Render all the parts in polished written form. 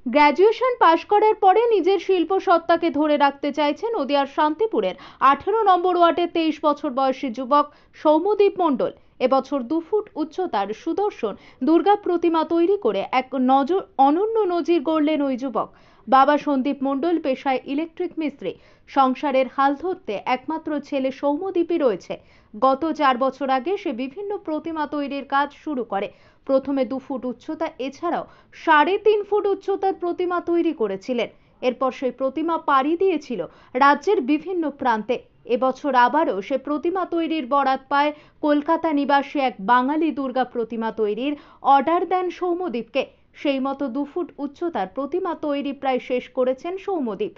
Graduation পাশ করার পরে নিজের শিল্প সত্তাকে ধরে রাখতে চাইছেন নদিয়ার শান্তিপুরের 18 নম্বর ওয়ার্ডের 23 বছর বয়সী যুবক সৌম্যদীপ মণ্ডল। এবছর 2 ফুট উচ্চতার সুদর্শন দুর্গা প্রতিমা তৈরি করে এক অনন্য নজির গড়লেন ওই যুবক। বাবা সন্দীপ মণ্ডল পেশায় ইলেকট্রিক মিস্ত্রি। সংসারের হাল ধরতে একমাত্র ছেলে সৌম্যদীপই রয়েছে। গত 4 বছর আগে সে বিভিন্ন প্রতিমা তৈরির কাজ শুরু করে। প্রথমে 2 ফুট উচ্চতা এছাড়াও 3.5 ফুট উচ্চতার প্রতিমা তৈরি করেছিলেন। এরপর সেই প্রতিমা পাড়ি দিয়েছিল রাজ্যের বিভিন্ন প্রান্তে। এবছর আবারও সে প্রতিমা তৈরির বরাত পায় কলকাতা নিবাসী এক বাঙালি দুর্গা প্রতিমা তৈরির অর্ডার দেন সৌম্যদীপকে। সেই মতো 2 ফুট উচ্চতার প্রতিমা তৈরি প্রায় শেষ করেছেন সৌম্যদীপ।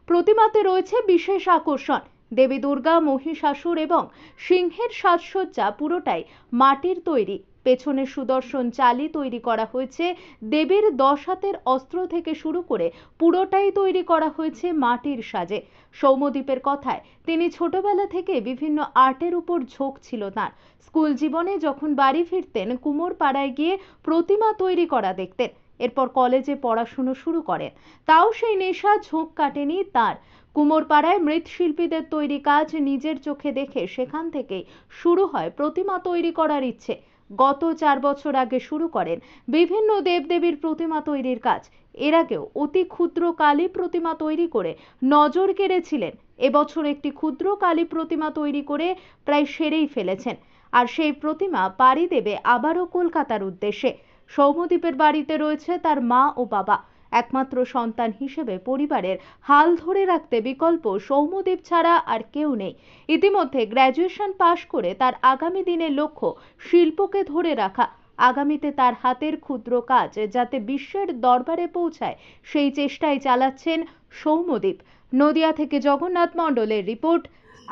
প্রতিমাতে রয়েছে বিশেষ আকর্ষণ। দেবী দুর্গা, মহিষাসুর এবং সিংহের সাজসজ্জা পুরোটাই মাটির তৈরি। পেছনে সুদর্শন চালি তৈরি করা হয়েছে। দেবীর 10 হাতের অস্ত্র থেকে শুরু করে পুরোটাই তৈরি করা হয়েছে মাটির সাজে। সৌম্যদীপের কথায় তিনি ছোটবেলা থেকে বিভিন্ন আর্টের উপর ঝোঁক ছিল তার। স্কুল জীবনে যখন বাড়ি ফিরতেন কুমোরপাড়ায় গিয়ে প্রতিমা তৈরি করা দেখতেন। এরপর কলেজে পড়াশুনো শুরু করেন। তাও সেই নেশা ঝোঁক কাটেনি তার। কুমোরপাড়ায় মৃৎশিল্পীদের তৈরি কাজ নিজের চোখে দেখে সেখান থেকেই শুরু হয় প্রতিমা তৈরি করার ইচ্ছে। গত 4 বছর আগে শুরু করেন বিভিন্ন দেবদেবীর প্রতিমা তৈরির কাজ। এর আগেও অতি ক্ষুদ্র কালী প্রতিমা তৈরি করে নজর কেড়েছিলেন। এবছর একটি ক্ষুদ্র কালী প্রতিমা তৈরি করে প্রায় সেরেই ফেলেছেন। আর সেই প্রতিমা পাড়ি দেবে আবারও কলকাতার উদ্দেশ্যে। সৌম্যদীপের বাড়িতে রয়েছে তার মা ও বাবা। একমাত্র সন্তান হিসেবে পরিবারের হাল ধরে রাখতে বিকল্প সৌম্যদীপ ছাড়া আর কেউ নেই। ইতিমধ্যে গ্র্যাজুয়েশন পাশ করে তার আগামী দিনের লক্ষ্য শিল্পকে ধরে রাখা। আগামীতে তার হাতের ক্ষুদ্র কাজ যাতে বিশ্বের দরবারে পৌঁছায় সেই চেষ্টাই চালাচ্ছেন সৌম্যদীপ। নদিয়া থেকে জগন্নাথ মণ্ডলের রিপোর্ট।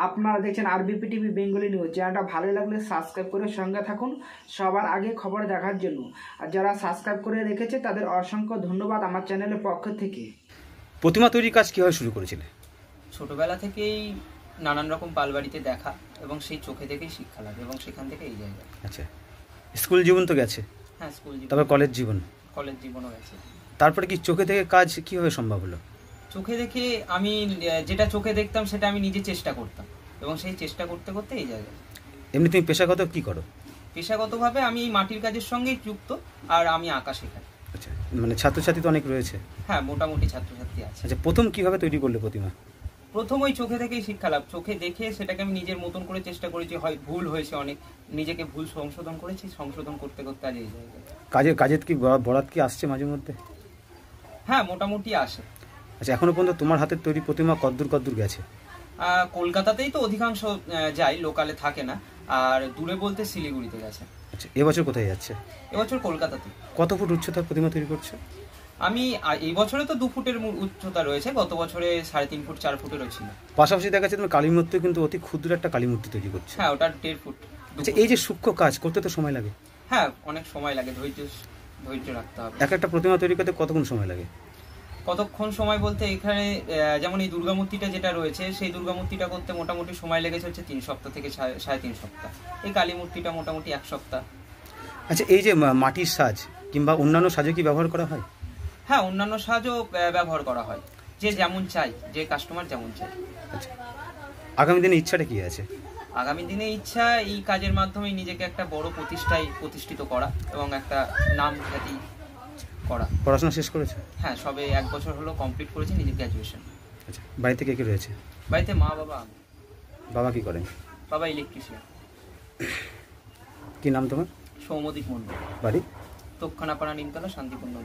আপনারা দেখছেন আরবিপি টিভি বেঙ্গলি নিউজ। চ্যানেলটা ভালো লাগলে সাবস্ক্রাইব করে সঙ্গে থাকুন সবার আগে খবর দেখার জন্য। আর যারা সাবস্ক্রাইব করে রেখেছে তাদের অসংখ্য ধন্যবাদ আমার চ্যানেলের পক্ষ থেকে। প্রতিমা তৈরির কাজ কিভাবে শুরু করেছিলে? ছোটবেলা থেকেই নানান রকম পালবাড়িতে দেখা এবং সেই চোখে দেখেই শিক্ষা লাগে এবং সেখান থেকে এই জায়গায়। আচ্ছা, স্কুল জীবন তো গেছে। হ্যাঁ, স্কুল জীবন, তারপর কলেজ জীবনও গেছে। তারপরে কি চোখে দেখে কাজ কিভাবে সম্ভব হলো? চোখে দেখে আমি যেটা চোখে দেখতাম সেটা আমি নিজে চেষ্টা করতাম এবং সেই চেষ্টা করতে করতে এই জায়গায়। এমনি তুমি পেশাগত কি করো? পেশাগতভাবে আমি মাটির কাজের সঙ্গেই যুক্ত আর আমি আঁকা শেখাই। আচ্ছা, মানে ছাত্রছাত্রী তো অনেক রয়েছে? হ্যাঁ, মোটামুটি ছাত্রছাত্রী আছে। আচ্ছা, প্রথম কিভাবে তৈরি করলে প্রতিমা? প্রথম ওই চোখে দেখেই শিক্ষা লাভ। চোখে দেখে সেটাকে আমি নিজের মতন করে চেষ্টা করেছি। হয় ভুল হয়েছে অনেক, নিজেকে ভুল সংশোধন করেছি, সংশোধন করতে করতে আজ এই জায়গায়। কাজের কি বরাত কি আসছে মাঝে মধ্যে? হ্যাঁ, মোটামুটি আসে। আচ্ছা, এখনো পর্যন্ত তোমার হাতের তৈরি প্রতিমা কদ্দূর গেছে? কলকাতাতেই তো অধিকাংশ যায়, লোকালে থাকে না। আর দূরে বলতে শিলিগুড়িতে গেছে। আচ্ছা, এবছর কোথায় যাচ্ছে? এবছর কলকাতাতে। কত ফুট উচ্চতার প্রতিমা তৈরি করছো? আমি এই বছরে তো 2 ফুটের উচ্চতা রয়েছে, গত বছরে 3.5 ফুট 4 ফুটেরও ছিল। পাশাপাশি দেখা যাচ্ছে তুমি কালী মূর্তি কিন্তু অতি ক্ষুদ্র একটা কালী মূর্তি তৈরি করছো। হ্যাঁ, ওটা 1.5 ফুট। আচ্ছা, এই যে সূক্ষ্ম কাজ করতে তো সময় লাগে? হ্যাঁ, অনেক সময় লাগে, ধৈর্য রাখতে হবে। একটা প্রতিমা তৈরি করতে কতক্ষণ সময় লাগে? কতক্ষণ সময় বলতে এখানে যেমন এই দুর্গা মূর্তিটা যেটা রয়েছে সেই দুর্গা মূর্তিটা করতে মোটামুটি সময় লেগেছে হচ্ছে 3 সপ্তাহ থেকে 3.5 সপ্তাহ। এই কালী মূর্তিটা মোটামুটি 1 সপ্তাহ। আচ্ছা, এই যে মাটির সাজ কিংবা অন্যান্য সাজে কি ব্যবহার করা হয়? হ্যাঁ, অন্যান্য সাজও ব্যবহার করা হয়, যে যেমন চাই, যে কাস্টমার যেমন চাই। আচ্ছা, আগামী দিনে ইচ্ছাটা কি আছে? আগামী দিনে ইচ্ছা এই কাজের মাধ্যমে নিজেকে একটা বড় প্রতিষ্ঠিত করা এবং একটা নাম খ্যাতি করা। পড়াশোনা শেষ করেছো? হ্যাঁ, সবে 1 বছর হলো কমপ্লিট করেছি নিজের গ্র্যাজুয়েশন। আচ্ছা, বাড়িতে কে রয়েছে? বাড়িতে মা, বাবা। বাবা কি করেন? বাবা ইলেকট্রিশিয়ান। কি নাম তোমার? সৌম্যদীপ মণ্ডল। বাড়ি? তক্ষণাপাড়া, নিমতলা, শান্তিপূর্ণ।